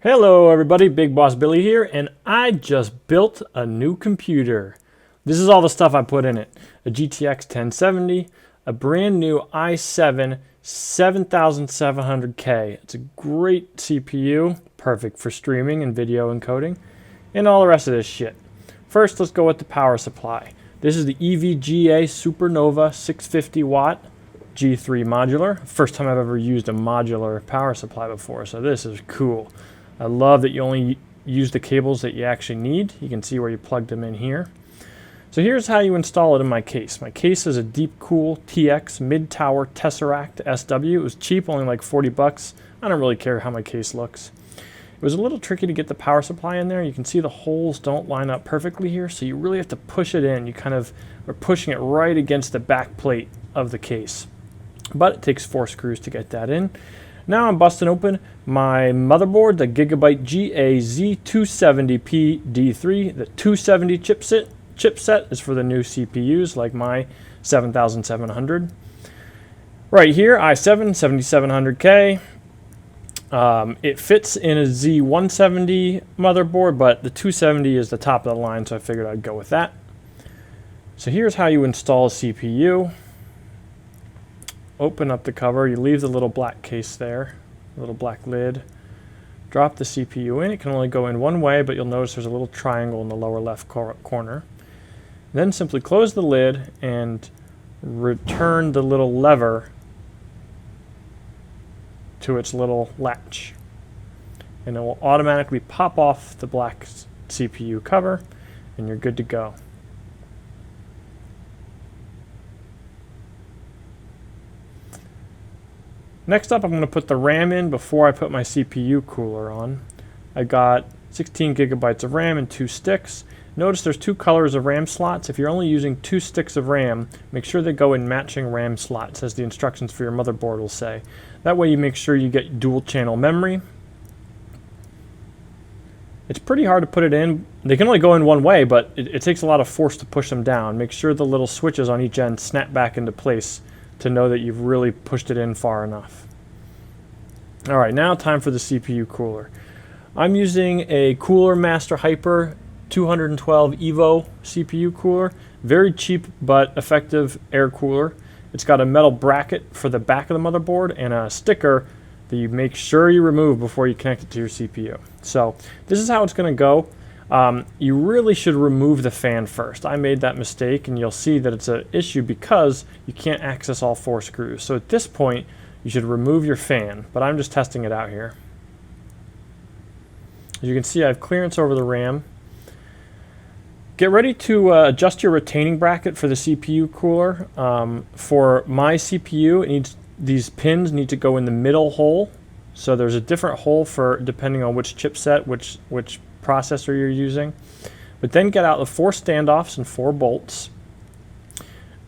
Hello everybody, Big Boss Billy here, and I just built a new computer. This is all the stuff I put in it. A GTX 1070, a brand new i7-7700K. It's a great CPU, perfect for streaming and video encoding, and all the rest of this shit. First, let's go with the power supply. This is the EVGA Supernova 650 watt G3 modular. First time I've ever used a modular power supply before, so this is cool. I love that you only use the cables that you actually need. You can see where you plugged them in here. So here's how you install it in my case. My case is a Deepcool TX Mid-Tower Tesseract SW. It was cheap, only like 40 bucks. I don't really care how my case looks. It was a little tricky to get the power supply in there. You can see the holes don't line up perfectly here, so you really have to push it in. You kind of are pushing it right against the back plate of the case. But it takes 4 screws to get that in. Now I'm busting open my motherboard, the Gigabyte GAZ270P D3. The 270 chipset is for the new CPUs like my 7700. Right here, i7-7700K. It fits in a Z170 motherboard, but the 270 is the top of the line, so I figured I'd go with that. So here's how you install a CPU. Open up the cover, you leave the little black case there, little black lid. Drop the CPU in. It can only go in one way, but you'll notice there's a little triangle in the lower left corner. Then simply close the lid and return the little lever to its little latch. And it will automatically pop off the black CPU cover, and you're good to go. Next up, I'm going to put the RAM in before I put my CPU cooler on. I got 16 gigabytes of RAM and 2 sticks. Notice there's 2 colors of RAM slots. If you're only using 2 sticks of RAM, make sure they go in matching RAM slots, as the instructions for your motherboard will say. That way you make sure you get dual channel memory. It's pretty hard to put it in. They can only go in one way, but it takes a lot of force to push them down. Make sure the little switches on each end snap back into place to know that you've really pushed it in far enough. Alright, now time for the CPU cooler. I'm using a Cooler Master Hyper 212 Evo CPU cooler. Very cheap but effective air cooler. It's got a metal bracket for the back of the motherboard and a sticker that you make sure you remove before you connect it to your CPU. So this is how it's going to go. You really should remove the fan first. I made that mistake, and you'll see that it's an issue because you can't access all 4 screws. So at this point, you should remove your fan, but I'm just testing it out here. As you can see, I have clearance over the RAM. Get ready to adjust your retaining bracket for the CPU cooler. For my CPU, these pins need to go in the middle hole. So there's a different hole for depending on which chipset, which processor you're using. But then get out the 4 standoffs and 4 bolts.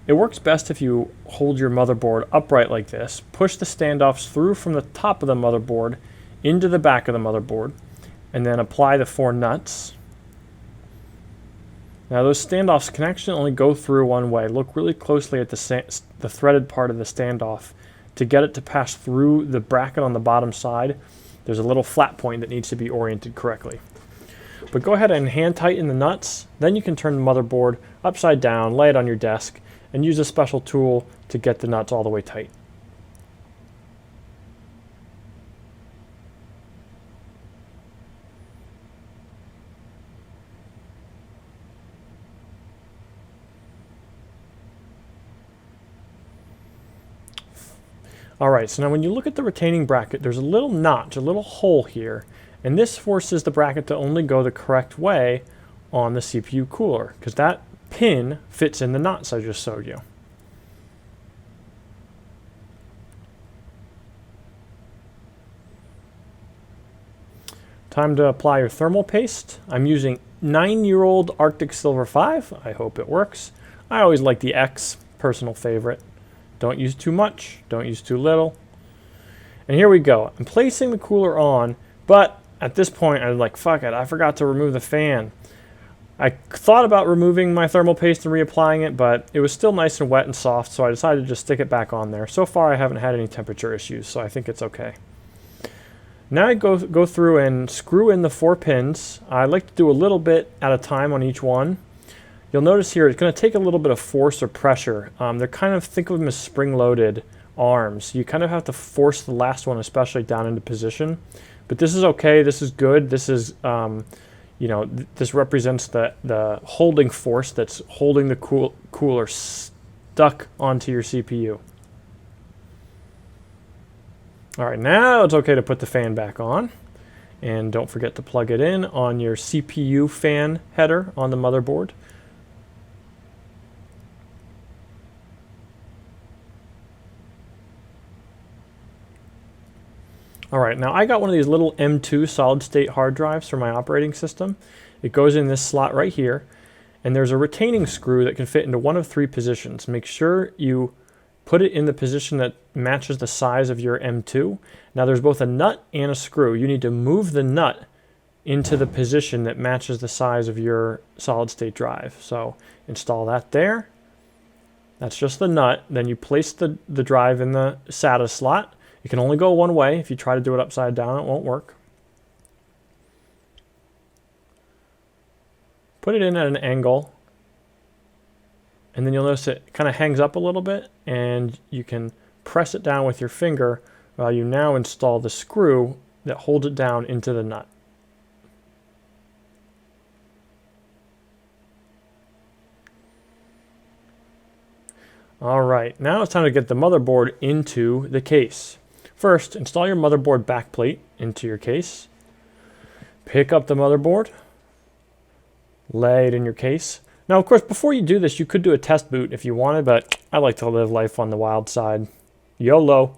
It works best if you hold your motherboard upright like this, push the standoffs through from the top of the motherboard into the back of the motherboard, and then apply the 4 nuts. Now those standoffs can actually only go through one way. Look really closely at the threaded part of the standoff to get it to pass through the bracket on the bottom side. There's a little flat point that needs to be oriented correctly. But go ahead and hand tighten the nuts. Then you can turn the motherboard upside down, lay it on your desk, and use a special tool to get the nuts all the way tight. Alright, so now when you look at the retaining bracket, there's a little notch, a little hole here. And this forces the bracket to only go the correct way on the CPU cooler, because that pin fits in the knots I just showed you. Time to apply your thermal paste. I'm using 9-year-old Arctic Silver 5. I hope it works. I always like the X, personal favorite. Don't use too much, don't use too little. And here we go. I'm placing the cooler on, but at this point, I'm like, fuck it, I forgot to remove the fan. I thought about removing my thermal paste and reapplying it, but it was still nice and wet and soft, so I decided to just stick it back on there. So far, I haven't had any temperature issues, so I think it's okay. Now I go through and screw in the 4 pins. I like to do a little bit at a time on each one. You'll notice here it's going to take a little bit of force or pressure. They're kind of, think of them as spring-loaded arms. You kind of have to force the last one especially down into position. But this is okay. This is good. This is, you know, this represents the holding force that's holding the cooler stuck onto your CPU. All right, now it's okay to put the fan back on. And don't forget to plug it in on your CPU fan header on the motherboard. All right, now I got one of these little M.2 solid-state hard drives for my operating system. It goes in this slot right here, and there's a retaining screw that can fit into one of 3 positions. Make sure you put it in the position that matches the size of your M.2. Now there's both a nut and a screw. You need to move the nut into the position that matches the size of your solid-state drive. So install that there. That's just the nut. Then you place the drive in the SATA slot. It can only go one way. If you try to do it upside down, it won't work. Put it in at an angle, and then you'll notice it kind of hangs up a little bit, and you can press it down with your finger while you now install the screw that holds it down into the nut. All right, now it's time to get the motherboard into the case. First, install your motherboard backplate into your case. Pick up the motherboard, lay it in your case. Now, of course, before you do this, you could do a test boot if you wanted, but I like to live life on the wild side. YOLO.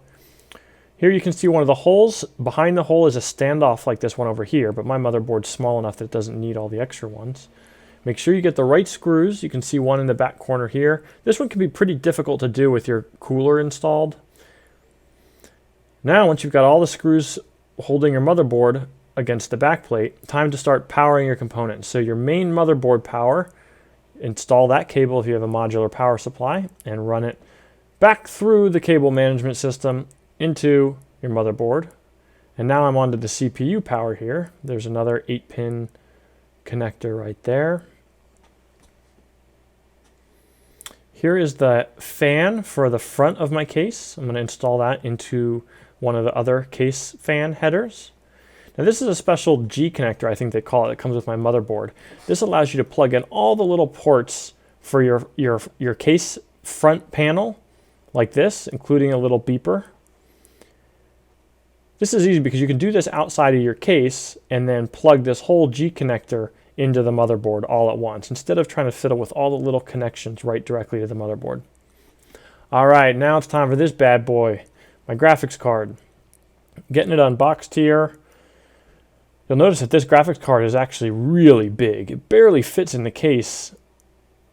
Here you can see one of the holes. Behind the hole is a standoff like this one over here, but my motherboard's small enough that it doesn't need all the extra ones. Make sure you get the right screws. You can see one in the back corner here. This one can be pretty difficult to do with your cooler installed. Now, once you've got all the screws holding your motherboard against the backplate, time to start powering your components. So your main motherboard power, install that cable if you have a modular power supply, and run it back through the cable management system into your motherboard. And now I'm onto the CPU power here. There's another 8-pin connector right there. Here is the fan for the front of my case. I'm going to install that into one of the other case fan headers. Now this is a special G connector, I think they call it. It comes with my motherboard. This allows you to plug in all the little ports for your case front panel, like this, including a little beeper. This is easy because you can do this outside of your case and then plug this whole G connector into the motherboard all at once, instead of trying to fiddle with all the little connections right directly to the motherboard. All right, now it's time for this bad boy, my graphics card. Getting it unboxed here. You'll notice that this graphics card is actually really big. It barely fits in the case.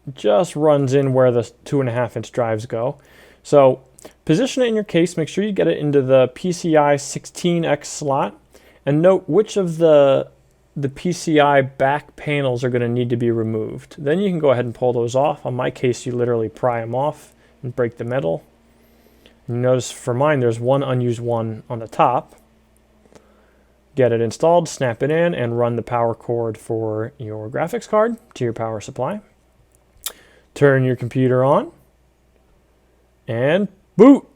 It just runs in where the 2.5-inch drives go. So position it in your case. Make sure you get it into the PCI 16X slot. And note which of the PCI back panels are going to need to be removed. Then you can go ahead and pull those off. On my case, you literally pry them off and break the metal. You notice for mine, there's one unused one on the top. Get it installed, snap it in, and run the power cord for your graphics card to your power supply. Turn your computer on, and boot!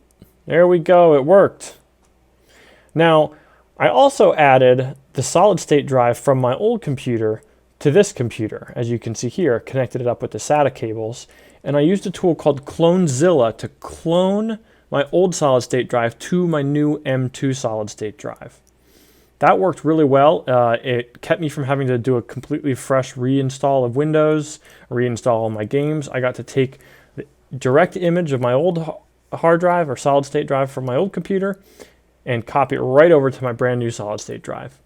There we go, it worked. Now, I also added the solid-state drive from my old computer to this computer. As you can see here, connected it up with the SATA cables, and I used a tool called CloneZilla to clone my old solid-state drive to my new M.2 solid-state drive. That worked really well. It kept me from having to do a completely fresh reinstall of Windows, reinstall all my games. I got to take the direct image of my old hard drive or solid-state drive from my old computer and copy it right over to my brand new solid-state drive.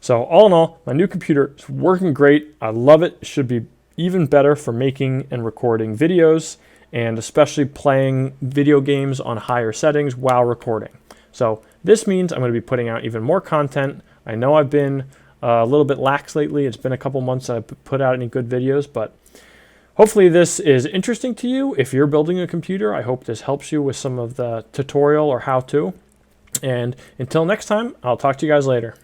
So all in all, my new computer is working great. I love it. It should be even better for making and recording videos, and especially playing video games on higher settings while recording. So this means I'm going to be putting out even more content. I know I've been a little bit lax lately. It's been a couple months since I've put out any good videos, but hopefully this is interesting to you. If you're building a computer, I hope this helps you with some of the tutorial or how-to. And until next time, I'll talk to you guys later.